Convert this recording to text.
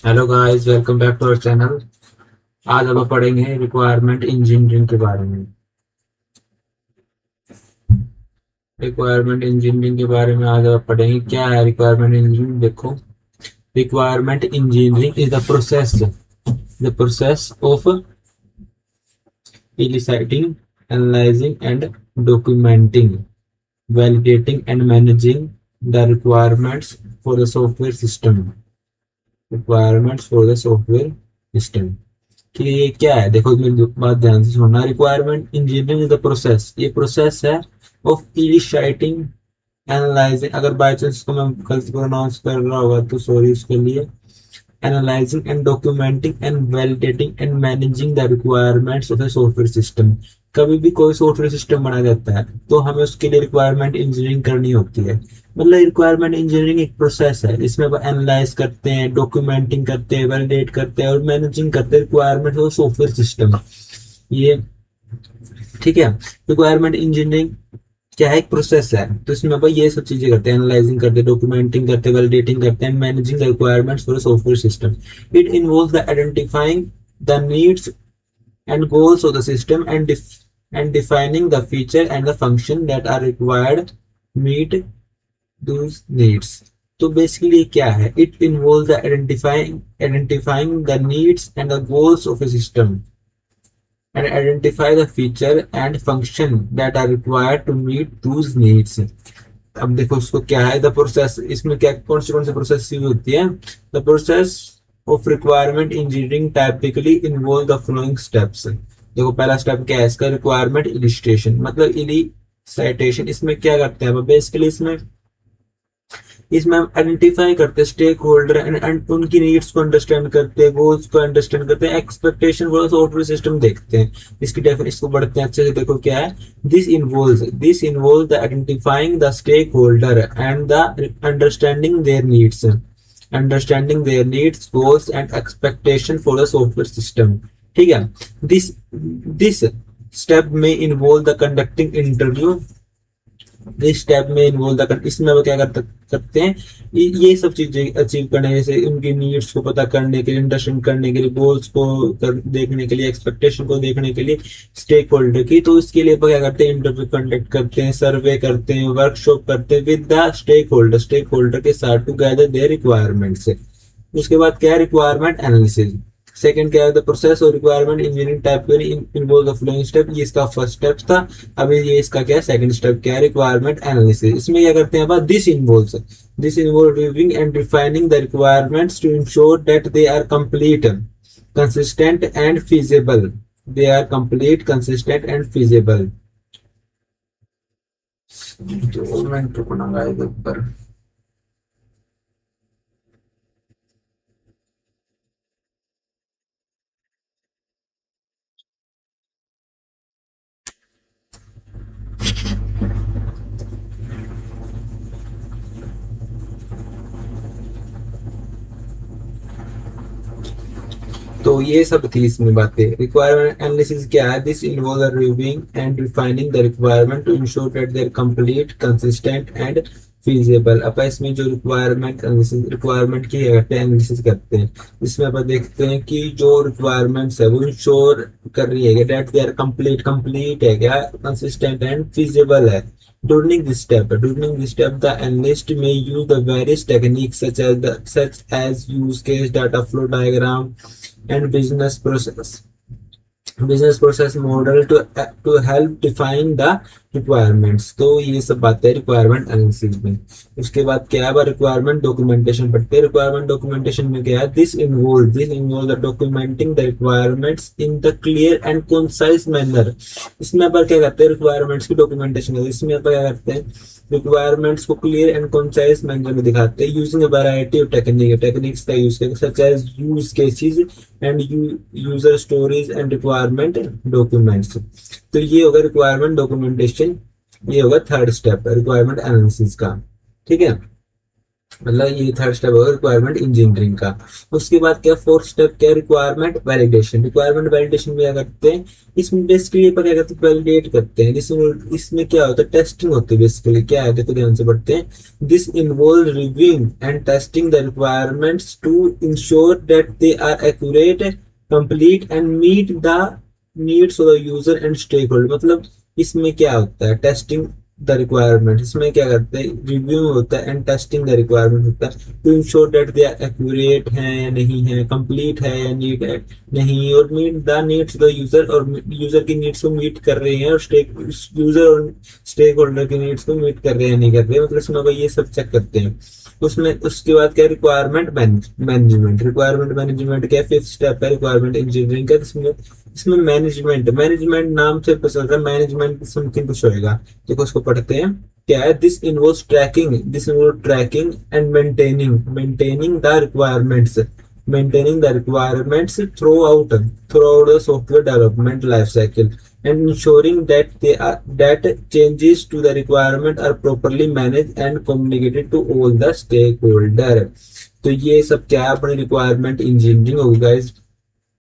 Hello guys, welcome back to our channel. आज हम पढ़ेंगे रिक्वायरमेंट इंजीनियरिंग के बारे में। आज आप पढ़ेंगे क्या है रिक्वायरमेंट इंजीनियरिंग। देखो, requirement engineering is the process of eliciting, analyzing and documenting, validating and managing the requirements for the software system। कि ये क्या है, देखो मेरी बात ध्यान से सुनना। Requirement engineering is the process, ये प्रोसेस है ऑफ इनिशिएटिंग, एनालाइजिंग, अगर बाय चांस इसको मैं गलत प्रोनाउंस कर रहा होगा तो सॉरी उसके लिए। Analysing and documenting and validating and managing the requirements of a software system. कभी भी कोई सॉफ्टवेयर सिस्टम बनाया जाता है तो हमें उसके लिए रिक्वायरमेंट इंजीनियरिंग करनी होती है। मतलब रिक्वायरमेंट इंजीनियरिंग एक प्रोसेस है, इसमें वो एनालाइज करते हैं, डॉक्यूमेंटिंग करते हैं, वैलिडेट करते हैं और मैनेजिंग करते हैं रिक्वायरमेंट ऑफ सॉफ्टवेयर सिस्टम। ये ठीक है। रिक्वायरमेंट इंजीनियरिंग क्या है, एक प्रोसेस है, तो इसमें भाई ये सब चीजें करते हैं, एनालाइजिंग करते हैं, डॉक्यूमेंटिंग करते हैं, वैलिडेटिंग करते हैं, managing the requirements for software system. It involves the identifying the needs and goals of the system and defining the feature and the function that are required to meet those needs। तो basically क्या है, it involve the identifying the needs and the goals of A system and identify the feature and function that are required to meet those needs। अब देखो उसको क्या है, the process, इसमें क्या कौन से प्रोसेस यूज होती है। The process of requirement engineering typically involve the following steps. देखो पहला स्टेप क्या है इसका, रिक्वायरमेंट इलिस्ट्रेशन, मतलब इलिसाइटेशन। इसमें क्या करते हैं बेसिकली, इसमें हम आइडेंटिफाई करते हैं स्टेक होल्डर एंड उनकी नीड्स को अंडरस्टैंड करते हैं, गोल्स को अंडरस्टैंड करते हैं, एक्सपेक्टेशन को सॉफ्टवेयर सिस्टम देखते हैं। इसकी डेफिनेशन इसको बढ़ते हैं अच्छे से। देखो क्या है, this involves the identifying the stake holder and the understanding their needs goals and expectation for the software system. ठीक है। दिस स्टेप में इन्वॉल्व द कंडक्टिंग इंटरव्यू। इस स्टेप में इन्वॉल्व द, इसमें वो क्या करते हैं, ये सब चीजें अचीव करने, जैसे उनकी नीड्स को पता करने के लिए, अंडरस्टैंड करने के लिए, गोल्स को देखने के लिए, एक्सपेक्टेशन को देखने के लिए स्टेक होल्डर की। तो इसके लिए क्या करते हैं, इंटरव्यू कंडक्ट करते हैं, सर्वे करते हैं, वर्कशॉप करते हैं विद द स्टेक होल्डर के साथ टू गैदर देयर रिक्वायरमेंट्स। उसके बाद क्या है, रिक्वायरमेंट एनालिसिस। सेकंड क्या है, द प्रोसेस और requirement engineering type involve the following step. ये इसका फर्स्ट स्टेप था। अभी ये इसका क्या है, सेकंड स्टेप क्या है, रिक्वायरमेंट एनालिसिस। इसमें क्या करते हैं, this involve reviewing and refining the requirements to ensure that they are complete, consistent and feasible. They are complete, consistent and feasible. 2 minute रुकना गाइस ऊपर। तो ये सब थी इसमें बातें। रिक्वायरमेंट एनालिसिस क्या है, this involve reviewing and refining the requirement to ensure that they are complete, consistent and feasible. अब इसमें जो रिक्वायरमेंट की एनालिसिस करते हैं, इसमें अपन देखते हैं कि जो रिक्वायरमेंट्स है वो इंश्योर कर रही है दैट दे आर कंप्लीट है क्या, कंसिस्टेंट एंड फीजिबल है। During this step, the analyst may use the various techniques such as use case, data flow diagram, and business process model to help define the requirements। तो ये सब बातें requirement analysis में। उसके बाद क्या है, रिक्वायरमेंट डॉक्यूमेंटेशन पढ़ते हैं। रिक्वायरमेंट डॉक्यूमेंटेशन में क्या है, this involve the documenting the requirements in the clear and concise manner. इसमें अपन क्या करते हैं, रिक्वायरमेंट्स की डॉक्यूमेंटेशन। इसमें अपन क्या करते हैं, रिक्वायरमेंट्स को क्लियर एंड कंसाइज मैनर में दिखाते हैं using a variety of techniques का यूज करके, such as use cases and user stories and requirement documents. तो ये होगा रिक्वायरमेंट डॉक्यूमेंटेशन। ये होगा थर्ड स्टेप रिक्वायरमेंट एनालिसिस का। ठीक है। मतलब ये थर्ड स्टेप होगा रिक्वायरमेंट इंजीनियरिंग का। उसके बाद क्या फोर्थ स्टेप क्या, रिक्वायरमेंट वैलिडेशन। रिक्वायरमेंट वैलिडेशन में क्या करते हैं, इसमें बेसिकली पर क्या करते हैं, वैलिडेट करते हैं। इसमें क्या होता है, टेस्टिंग होती है। बेसिकली क्या है, देखो ध्यान से पढ़ते हैं। This involve reviewing and testing the requirements to ensure that they are accurate, complete and meet the needs of the user and stake holder. मतलब इसमें क्या होता है, टेस्टिंग द रिक्वायरमेंट, इसमें क्या करते हैं, रिव्यू होता है एंड टेस्टिंग द रिक्वायरमेंट होता है to ensure that they are accurate है या नहीं है, कंप्लीट है या नीड है नहीं, और meet the needs the user, और यूजर की नीड्स को मीट कर रहे हैं, और स्टेक यूजर और स्टेक होल्डर की नीड्स को मीट कर रहे हैं नहीं कर रहे हैं, मतलब इसमें भाई ये सब चेक करते हैं। उसमें उसके बाद क्या, रिक्वायरमेंट मैनेजमेंट। रिक्वायरमेंट मैनेजमेंट क्या, फिफ्थ स्टेप है रिक्वायरमेंट इंजीनियरिंग का। इसमें इसमें मैनेजमेंट, मैनेजमेंट नाम से पता चलता है मैनेजमेंट समथिंग कुछ होएगा। देखो उसको पढ़ते हैं। क्या है, this involve tracking and maintaining the requirements, throughout the software development life cycle, and ensuring that that changes to the requirement are properly managed and communicated to all the stakeholder। तो ये सब क्या है, अपनी रिक्वायरमेंट इंजीनियरिंग होगी guys.